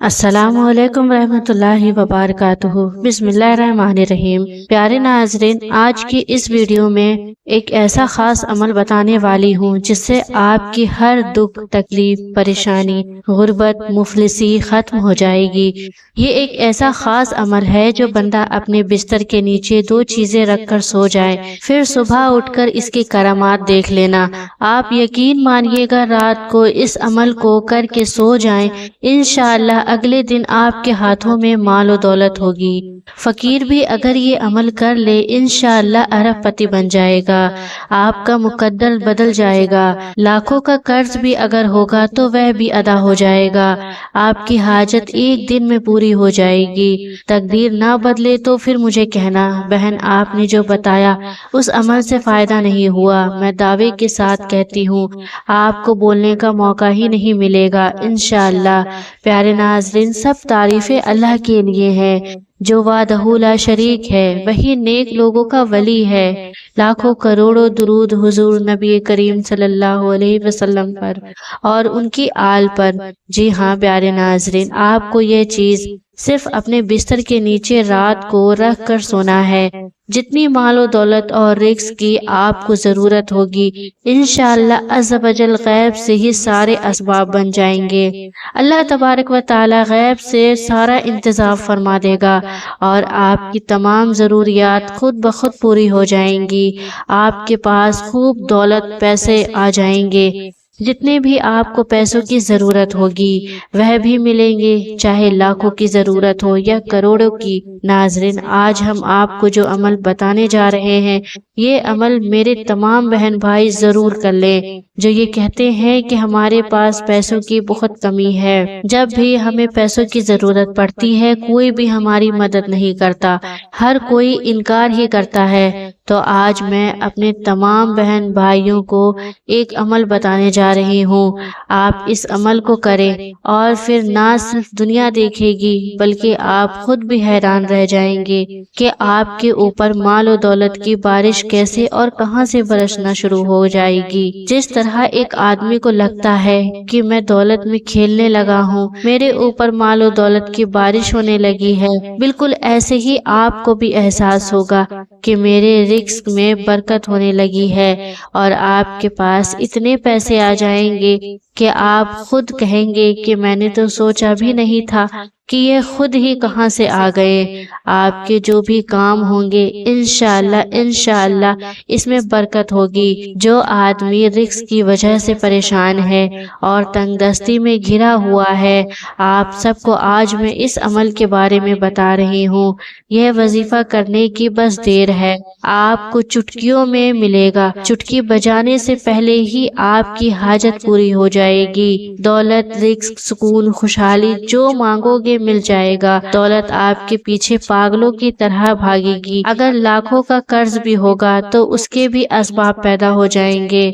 السلام علیکم ورحمۃ اللہ وبرکاتہ۔ بسم اللہ الرحمن الرحیم۔ پیارے ناظرین، آج کی اس ویڈیو میں ایک ایسا خاص عمل بتانے والی ہوں جس سے آپ کی ہر دکھ، تکلیف، پریشانی، غربت، مفلسی ختم ہو جائے گی۔ یہ ایک ایسا خاص عمل ہے جو بندہ اپنے بستر کے نیچے 2 چیزیں رکھ کر سو جائے، پھر صبح اٹھ کر اس کی کرامات دیکھ لینا۔ آپ یقین مانیے گا، رات کو اس عمل کو کر کے سو جائیں، انشاءاللہ اگلے دن آپ کے ہاتھوں میں مال و دولت ہوگی۔ فقیر بھی اگر یہ عمل کر لے، انشاءاللہ ارب پتی بن جائے گا، آپ کا مقدر بدل جائے گا۔ لاکھوں کا قرض بھی اگر ہوگا تو وہ بھی ادا ہو جائے گا، آپ کی حاجت ایک دن میں پوری ہو جائے گی۔ تقدیر نہ بدلے تو پھر مجھے کہنا، بہن آپ نے جو بتایا اس عمل سے فائدہ نہیں ہوا۔ میں دعوے کے ساتھ کہتی ہوں، آپ کو بولنے کا موقع ہی نہیں ملے گا انشاءاللہ۔ پیارے ناظرین، سب تعریفیں اللہ کے لیے ہیں جو وحدہ لا شریک ہے، وہی نیک لوگوں کا ولی ہے۔ لاکھوں کروڑوں درود حضور نبی کریم صلی اللہ علیہ وسلم پر اور ان کی آل پر۔ جی ہاں پیارے ناظرین، آپ کو یہ چیز صرف اپنے بستر کے نیچے رات کو رکھ کر سونا ہے۔ جتنی مال و دولت اور رزق کی آپ کو ضرورت ہوگی، انشاءاللہ عز و جل غیب سے ہی سارے اسباب بن جائیں گے۔ اللہ تبارک و تعالی غیب سے سارا انتظام فرما دے گا اور آپ کی تمام ضروریات خود بخود پوری ہو جائیں گی۔ آپ کے پاس خوب دولت پیسے آ جائیں گے، جتنے بھی آپ کو پیسوں کی ضرورت ہوگی وہ بھی ملیں گے، چاہے لاکھوں کی ضرورت ہو یا کروڑوں کی۔ ناظرین، آج ہم آپ کو جو عمل بتانے جا رہے ہیں، یہ عمل میرے تمام بہن بھائی ضرور کر لیں جو یہ کہتے ہیں کہ ہمارے پاس پیسوں کی بہت کمی ہے۔ جب بھی ہمیں پیسوں کی ضرورت پڑتی ہے، کوئی بھی ہماری مدد نہیں کرتا، ہر کوئی انکار ہی کرتا ہے۔ تو آج میں اپنے تمام بہن بھائیوں کو ایک عمل بتانے جا رہی ہوں۔ آپ اس عمل کو کریں اور پھر نہ صرف دنیا دیکھے گی بلکہ آپ خود بھی حیران رہ جائیں گے کہ آپ کے اوپر مال و دولت کی بارش کیسے اور کہاں سے برسنا شروع ہو جائے گی۔ جس طرح ایک آدمی کو لگتا ہے کہ میں دولت میں کھیلنے لگا ہوں، میرے اوپر مال و دولت کی بارش ہونے لگی ہے، بالکل ایسے ہی آپ کو بھی احساس ہوگا کہ میرے رزق میں برکت ہونے لگی ہے اور آپ کے پاس اتنے پیسے آ جائیں گے کہ آپ خود کہیں گے کہ میں نے تو سوچا بھی نہیں تھا کہ یہ خود ہی کہاں سے آ گئے۔ آپ کے جو بھی کام ہوں گے انشاءاللہ اس میں برکت ہوگی۔ جو آدمی رزق کی وجہ سے پریشان ہے اور تنگ دستی میں گھرا ہوا ہے، آپ سب کو آج میں اس عمل کے بارے میں بتا رہی ہوں۔ یہ وظیفہ کرنے کی بس دیر ہے، آپ کو چٹکیوں میں ملے گا، چٹکی بجانے سے پہلے ہی آپ کی حاجت پوری ہو جائے گی۔ دولت، رزق، سکون، خوشحالی جو مانگو گے مل جائے گا۔ دولت آپ کے پیچھے پاگلوں کی طرح بھاگے گی۔ اگر لاکھوں کا قرض بھی ہوگا تو اس کے بھی اسباب پیدا ہو جائیں گے۔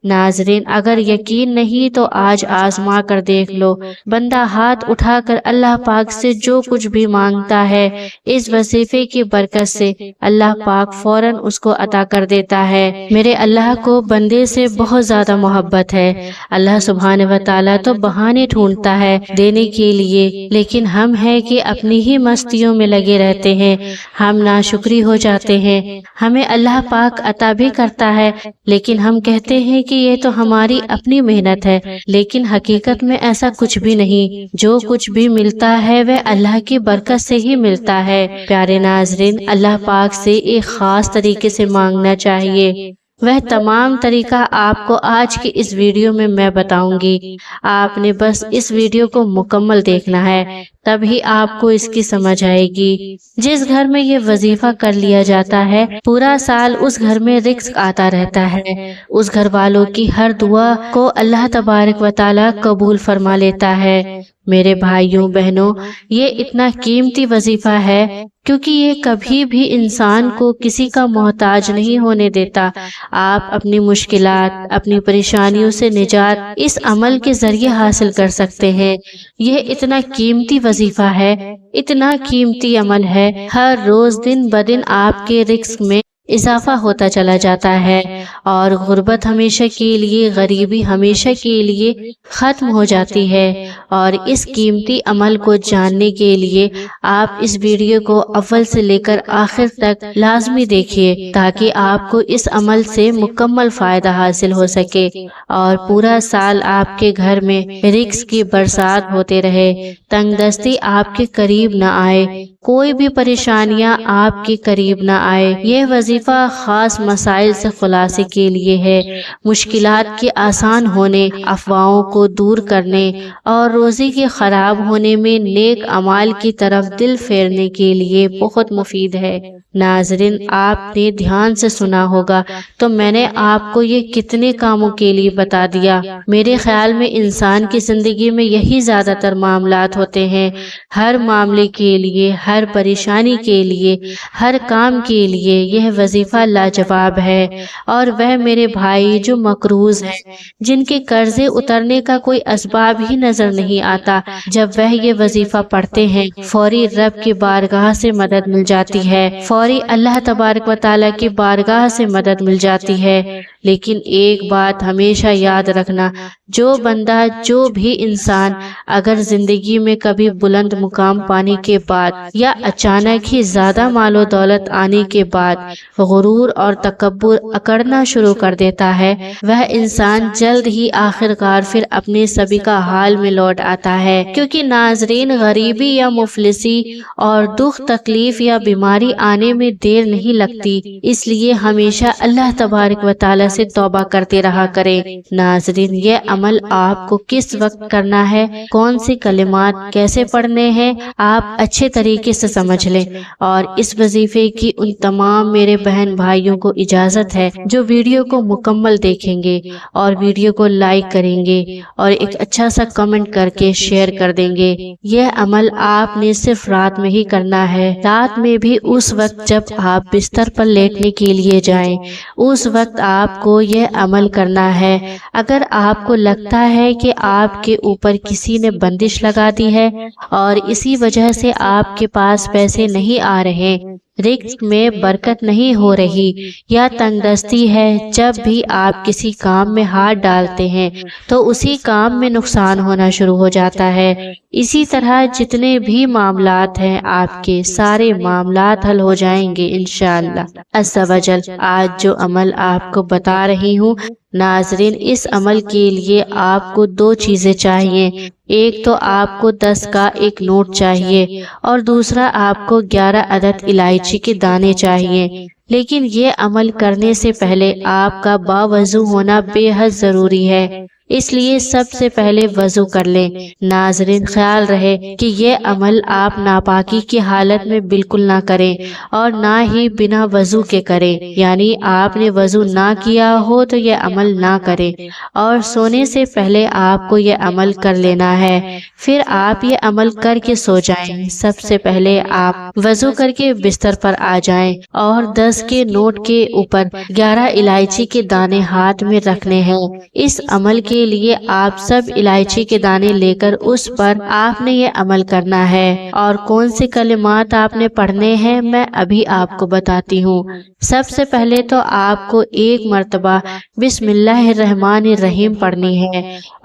ناظرین، اگر یقین نہیں تو آج آزما کر دیکھ لو، بندہ ہاتھ اٹھا کر اللہ پاک سے جو کچھ بھی مانگتا ہے، اس وظیفے کی برکت سے اللہ پاک فوراً اس کو عطا کر دیتا ہے۔ میرے اللہ کو بندے سے بہت زیادہ محبت ہے۔ اللہ سبحانہ و تعالیٰ تو بہانے ڈھونڈتا ہے دینے کے لیے، لیکن ہم ہیں کہ اپنی ہی مستیوں میں لگے رہتے ہیں، ہم ناشکری ہو جاتے ہیں۔ ہمیں اللہ پاک عطا بھی کرتا ہے، لیکن ہم کہتے ہیں کہ یہ تو ہماری اپنی محنت ہے، لیکن حقیقت میں ایسا کچھ بھی نہیں۔ جو کچھ بھی ملتا ہے وہ اللہ کی برکت سے ہی ملتا ہے۔ پیارے ناظرین، اللہ پاک سے ایک خاص طریقے سے مانگنا چاہیے، وہ تمام طریقہ آپ کو آج کی اس ویڈیو میں بتاؤں گی۔ آپ نے بس اس ویڈیو کو مکمل دیکھنا ہے، تبھی آپ کو اس کی سمجھ آئے گی۔ جس گھر میں یہ وظیفہ کر لیا جاتا ہے، پورا سال اس گھر میں رزق آتا رہتا ہے۔ اس گھر والوں کی ہر دعا کو اللہ تبارک و تعالی قبول فرما لیتا ہے۔ میرے بھائیوں بہنوں، یہ اتنا قیمتی وظیفہ ہے کیونکہ یہ کبھی بھی انسان کو کسی کا محتاج نہیں ہونے دیتا۔ آپ اپنی مشکلات، اپنی پریشانیوں سے نجات اس عمل کے ذریعے حاصل کر سکتے ہیں۔ یہ اتنا قیمتی وظیفہ ہے، اتنا قیمتی عمل ہے، ہر روز دن بدن آپ کے رزق میں اضافہ ہوتا چلا جاتا ہے اور غربت ہمیشہ کے لیے، غریبی ہمیشہ کے لیے ختم ہو جاتی ہے۔ اور اس قیمتی عمل کو جاننے کے لیے آپ اس ویڈیو کو اول سے لے کر آخر تک لازمی دیکھیے تاکہ آپ کو اس عمل سے مکمل فائدہ حاصل ہو سکے اور پورا سال آپ کے گھر میں رزق کی برسات ہوتے رہے، تنگ دستی آپ کے قریب نہ آئے، کوئی بھی پریشانیاں آپ کے قریب نہ آئے۔ یہ وظیفہ خاص مسائل سے خلاصے کے لیے ہے، مشکلات کے آسان ہونے، افواہوں کو دور کرنے اور روزی کے خراب ہونے میں نیک اعمال کی طرف دل پھیرنے کے لیے بہت مفید ہے۔ ناظرین، آپ نے دھیان سے سنا ہوگا تو میں نے آپ کو یہ کتنے کاموں کے لیے بتا دیا۔ میرے خیال میں انسان کی زندگی میں یہی زیادہ تر معاملات ہوتے ہیں، ہر معاملے کے لیے، ہر پریشانی کے لیے، ہر کام کے لیے یہ وظیفہ لاجواب ہے۔ اور وہ میرے بھائی جو مقروض ہیں، جن کے قرضے اترنے کا کوئی اسباب ہی نظر نہیں آتا، جب وہ یہ وظیفہ پڑھتے ہیں فوری رب کی بارگاہ سے مدد مل جاتی ہے، فوری اللہ تبارک و تعالیٰ کی بارگاہ سے مدد مل جاتی ہے۔ لیکن ایک بات ہمیشہ یاد رکھنا، جو بندہ، جو بھی انسان اگر زندگی میں کبھی بلند مقام پانے کے بعد یا اچانک ہی زیادہ مال و دولت آنے کے بعد غرور اور تکبر اکڑنا شروع کر دیتا ہے، وہ انسان جلد ہی آخرکار پھر اپنے سابقہ حال میں لوٹ آتا ہے۔ کیونکہ ناظرین، غریبی یا مفلسی اور دکھ تکلیف یا بیماری آنے میں دیر نہیں لگتی، اس لیے ہمیشہ اللہ تبارک و تعالیٰ سے توبہ کرتے رہا کریں۔ ناظرین، یہ عمل آپ کو کس وقت کرنا ہے، کون سی کلمات کیسے پڑھنے ہیں، آپ اچھے طریقے سے سمجھ لیں۔ اور اس وظیفے کی ان تمام میرے بہن بھائیوں کو اجازت ہے جو ویڈیو کو مکمل دیکھیں گے اور ویڈیو کو لائک کریں گے اور ایک اچھا سا کمنٹ کر کے شیئر کر دیں گے۔ یہ عمل آپ نے صرف رات میں ہی کرنا ہے، رات میں بھی اس وقت جب آپ بستر پر لیٹنے کے لیے جائیں، اس وقت آپ کو یہ عمل کرنا ہے۔ اگر آپ کو لگتا ہے کہ آپ کے اوپر کسی نے بندش لگا دی ہے اور اسی وجہ سے آپ کے پاس پیسے نہیں آ رہے، رزق میں برکت نہیں ہو رہی یا تنگ دستی ہے، جب بھی آپ کسی کام میں ہاتھ ڈالتے ہیں تو اسی کام میں نقصان ہونا شروع ہو جاتا ہے۔ اسی طرح جتنے بھی معاملات ہیں، آپ کے سارے معاملات حل ہو جائیں گے انشاءاللہ عز و جل۔ آج جو عمل آپ کو بتا رہی ہوں ناظرین، اس عمل کے لیے آپ کو دو چیزیں چاہیے، ایک تو آپ کو 10 کا ایک نوٹ چاہیے اور دوسرا آپ کو 11 عدد الائچی کے دانے چاہیے۔ لیکن یہ عمل کرنے سے پہلے آپ کا باوضو ہونا بے حد ضروری ہے، اس لیے سب سے پہلے وضو کر لیں۔ ناظرین، خیال رہے کہ یہ عمل آپ ناپاکی کی حالت میں بالکل نہ کریں اور نہ ہی بنا وضو کے کریں، یعنی آپ نے وضو نہ کیا ہو تو یہ عمل نہ کریں۔ اور سونے سے پہلے آپ کو یہ عمل کر لینا ہے، پھر آپ یہ عمل کر کے سو جائیں۔ سب سے پہلے آپ وضو کر کے بستر پر آ جائیں اور 10 کے نوٹ کے اوپر 11 الائچی کے دانے ہاتھ میں رکھنے ہیں۔ اس عمل کے لیے آپ سب الائچی کے دانے لے کر اس پر آپ نے یہ عمل کرنا ہے۔ اور کون سے کلمات آپ نے پڑھنے ہیں میں ابھی آپ کو بتاتی ہوں۔ سب سے پہلے تو آپ کو ایک مرتبہ بسم اللہ الرحمن الرحیم پڑھنی ہے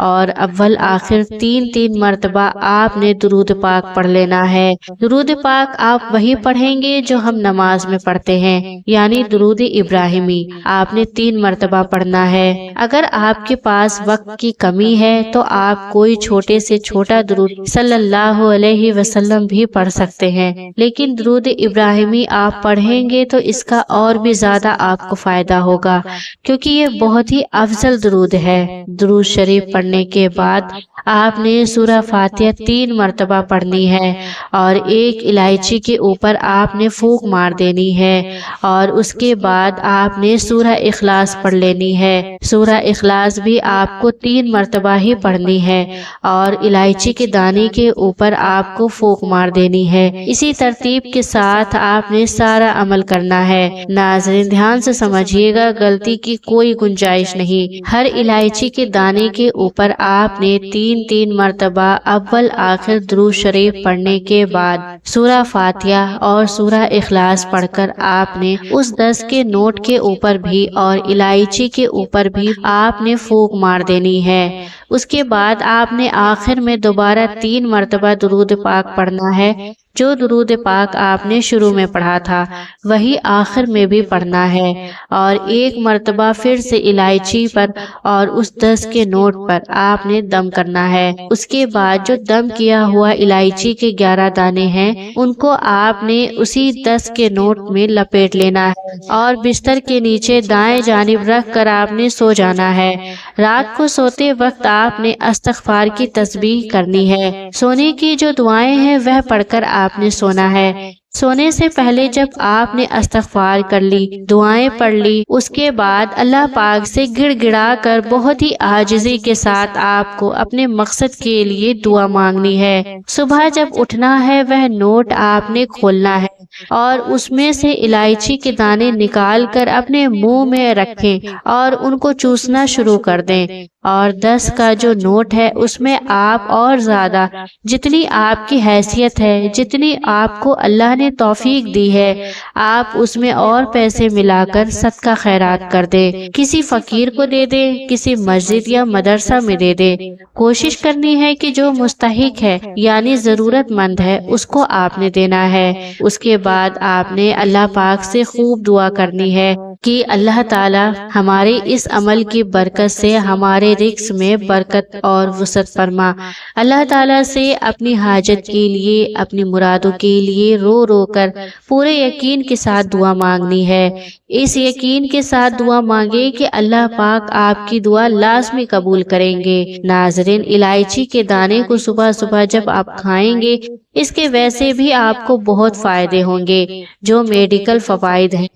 اور اول آخر 3 مرتبہ آپ نے درود پاک پڑھ لینا ہے۔ درود پاک آپ وہی پڑھیں گے جو ہم نماز میں پڑھتے ہیں، یعنی درود ابراہیمی آپ نے 3 مرتبہ پڑھنا ہے۔ اگر آپ کے پاس وقت کی کمی ہے تو آپ کوئی چھوٹے سے چھوٹا درود صلی اللہ علیہ وسلم بھی پڑھ سکتے ہیں، لیکن درود ابراہیمی آپ پڑھیں گے تو اس کا اور بھی زیادہ آپ کو فائدہ ہوگا، کیونکہ یہ بہت ہی افضل درود ہے۔ درود شریف پڑھنے کے بعد آپ نے سورہ فاتحہ 3 مرتبہ پڑھنی ہے اور ایک الائچی کے اوپر آپ نے پھونک مار دینی ہے اور اس کے بعد آپ نے سورہ اخلاص پڑھ لینی ہے۔ سورہ اخلاص بھی آپ کو 3 مرتبہ ہی پڑھنی ہے اور الائچی کے دانے کے اوپر آپ کو پھونک مار دینی ہے۔ اسی ترتیب کے ساتھ آپ نے سارا عمل کرنا ہے۔ ناظرین، دھیان سے سمجھیے گا، غلطی کی کوئی گنجائش نہیں۔ ہر الائچی کے دانے کے اوپر آپ نے 3 مرتبہ اول آخر درود شریف پڑھنے کے بعد سورہ فاتحہ اور سورہ اخلاص پڑھ کر آپ نے اس 10 کے نوٹ کے اوپر بھی اور الائچی کے اوپر بھی آپ نے پھونک مار دینی ہے۔ اس کے بعد آپ نے آخر میں دوبارہ 3 مرتبہ درود پاک پڑھنا ہے۔ جو درود پاک آپ نے شروع میں پڑھا تھا وہی آخر میں بھی پڑھنا ہے، اور 1 مرتبہ پھر سے الائچی پر اور اس 10 کے نوٹ پر آپ نے دم کرنا ہے۔ اس کے بعد جو دم کیا ہوا الائچی کے 11 دانے ہیں ان کو آپ نے اسی 10 کے نوٹ میں لپیٹ لینا ہے اور بستر کے نیچے دائیں جانب رکھ کر آپ نے سو جانا ہے۔ رات کو سوتے وقت آپ نے استغفار کی تسبیح کرنی ہے۔ سونے کی جو دعائیں ہیں وہ پڑھ کر آپ نے سونا ہے۔ سونے سے پہلے جب آپ نے استغفار کر لی، دعائیں پڑھ لی، اس کے بعد اللہ پاک سے گڑ گڑا کر بہت ہی عاجزی کے ساتھ آپ کو اپنے مقصد کے لیے دعا مانگنی ہے۔ صبح جب اٹھنا ہے وہ نوٹ آپ نے کھولنا ہے اور اس میں سے الائچی کے دانے نکال کر اپنے منہ میں رکھیں اور ان کو چوسنا شروع کر دیں، اور 10 کا جو نوٹ ہے اس میں آپ اور زیادہ جتنی آپ کی حیثیت ہے، جتنی آپ کو اللہ نے توفیق دی ہے، آپ اس میں اور پیسے ملا کر صدقہ خیرات کر دیں، کسی فقیر کو دے دیں، کسی مسجد یا مدرسہ میں دے دیں۔ کوشش کرنی ہے کہ جو مستحق ہے یعنی ضرورت مند ہے اس کو آپ نے دینا ہے۔ اس کے بعد آپ نے اللہ پاک سے خوب دعا کرنی ہے کہ اللہ تعالی ہمارے اس عمل کی برکت سے ہمارے رزق میں برکت اور وسعت فرما۔ اللہ تعالی سے اپنی حاجت کے لیے، اپنی مرادوں کے لیے رو رو کر پورے یقین کے ساتھ دعا مانگنی ہے۔ اس یقین کے ساتھ دعا مانگے کہ اللہ پاک آپ کی دعا لازمی قبول کریں گے۔ ناظرین، الائچی کے دانے کو صبح صبح جب آپ کھائیں گے اس کے ویسے بھی آپ کو بہت فائدے ہوں گے، جو میڈیکل فوائد ہیں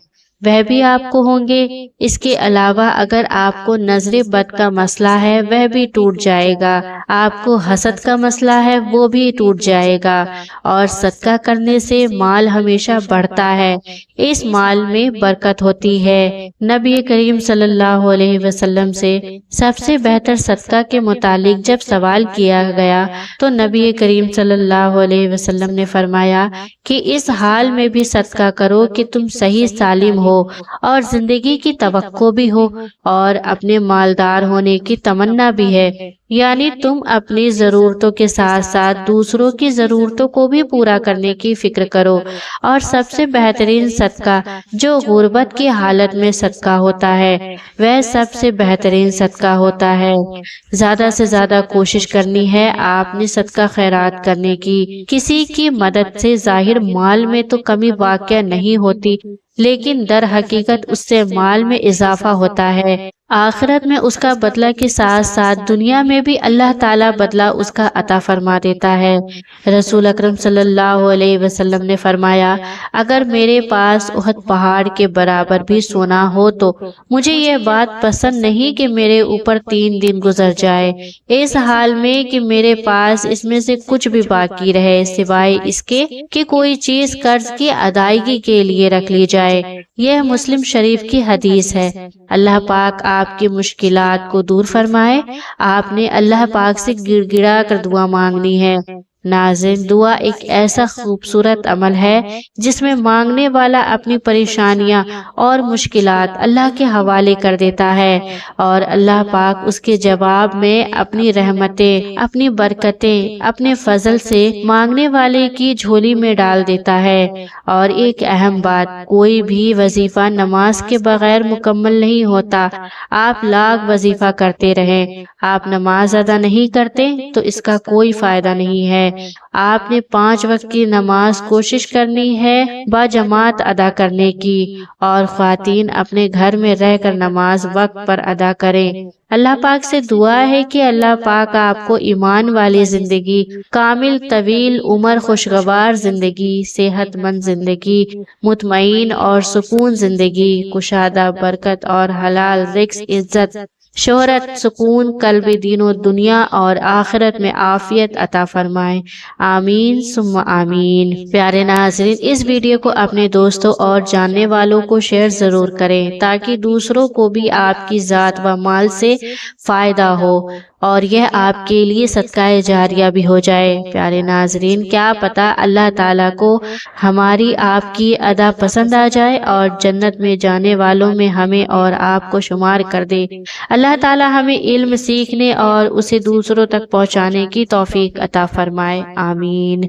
وہ بھی آپ کو ہوں گے۔ اس کے علاوہ اگر آپ کو نظر بد کا مسئلہ ہے وہ بھی ٹوٹ جائے گا، آپ کو حسد کا مسئلہ ہے وہ بھی ٹوٹ جائے گا، اور صدقہ کرنے سے مال ہمیشہ بڑھتا ہے، اس مال میں برکت ہوتی ہے۔ نبی کریم صلی اللہ علیہ وسلم سے سب سے بہتر صدقہ کے متعلق جب سوال کیا گیا تو نبی کریم صلی اللہ علیہ وسلم نے فرمایا کہ اس حال میں بھی صدقہ کرو کہ تم صحیح سالم ہو اور زندگی کی توقع بھی ہو اور اپنے مالدار ہونے کی تمنا بھی ہے، یعنی تم اپنی ضرورتوں کے ساتھ ساتھ دوسروں کی ضرورتوں کو بھی پورا کرنے کی فکر کرو۔ اور سب سے بہترین صدقہ جو غربت کی حالت میں صدقہ ہوتا ہے وہ سب سے بہترین صدقہ ہوتا ہے۔ زیادہ سے زیادہ کوشش کرنی ہے آپ نے صدقہ خیرات کرنے کی۔ کسی کی مدد سے ظاہر مال میں تو کمی واقع نہیں ہوتی، لیکن در حقیقت اس سے مال میں اضافہ ہوتا ہے۔ آخرت میں اس کا بدلہ کے ساتھ ساتھ دنیا میں بھی اللہ تعالیٰ بدلہ اس کا عطا فرما دیتا ہے۔ رسول اکرم صلی اللہ علیہ وسلم نے فرمایا، اگر میرے پاس احد پہاڑ کے برابر بھی سونا ہو تو مجھے یہ بات پسند نہیں کہ میرے اوپر 3 دن گزر جائے اس حال میں کہ میرے پاس اس میں سے کچھ بھی باقی رہے سوائے اس کے کہ کوئی چیز قرض کی ادائیگی کے لیے رکھ لی جائے۔ یہ مسلم شریف کی حدیث ہے۔ اللہ پاک آپ کی مشکلات کو دور فرمائے۔ آپ نے اللہ پاک سے گڑ گڑا کر دعا مانگنی ہے۔ ناظرین، دعا ایک ایسا خوبصورت عمل ہے جس میں مانگنے والا اپنی پریشانیاں اور مشکلات اللہ کے حوالے کر دیتا ہے، اور اللہ پاک اس کے جواب میں اپنی رحمتیں، اپنی برکتیں، اپنے فضل سے مانگنے والے کی جھولی میں ڈال دیتا ہے۔ اور ایک اہم بات، کوئی بھی وظیفہ نماز کے بغیر مکمل نہیں ہوتا۔ آپ لاکھ وظیفہ کرتے رہیں، آپ نماز ادا نہیں کرتے تو اس کا کوئی فائدہ نہیں ہے۔ آپ نے 5 وقت کی نماز کوشش کرنی ہے با جماعت ادا کرنے کی، اور خواتین اپنے گھر میں رہ کر نماز وقت پر ادا کریں۔ اللہ پاک سے دعا ہے کہ اللہ پاک آپ کو ایمان والی زندگی، کامل طویل عمر، خوشگوار زندگی، صحت مند زندگی، مطمئن اور سکون زندگی، کشادہ برکت اور حلال رزق، عزت، شہرت، سکون، قلب، دین و دنیا اور آخرت میں عافیت عطا فرمائے۔ آمین ثم آمین۔ پیارے ناظرین، اس ویڈیو کو اپنے دوستوں اور جاننے والوں کو شیئر ضرور کریں تاکہ دوسروں کو بھی آپ کی ذات و مال سے فائدہ ہو۔ اور یہ آپ کے لیے صدقہ جاریہ بھی ہو جائے۔ پیارے ناظرین، کیا پتہ اللہ تعالیٰ کو ہماری آپ کی ادا پسند آ جائے اور جنت میں جانے والوں میں ہمیں اور آپ کو شمار کر دے۔ اللہ تعالیٰ ہمیں علم سیکھنے اور اسے دوسروں تک پہنچانے کی توفیق عطا فرمائے، آمین۔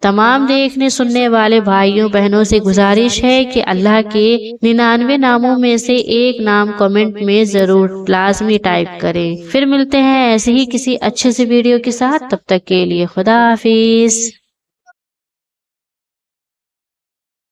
تمام دیکھنے سننے والے بھائیوں بہنوں سے گزارش ہے کہ اللہ کے 99 ناموں میں سے ایک نام کمنٹ میں ضرور لازمی ٹائپ کریں۔ پھر ملتے ہیں ایسے ہی کسی اچھے سے ویڈیو کے ساتھ، تب تک کے لیے خدا حافظ۔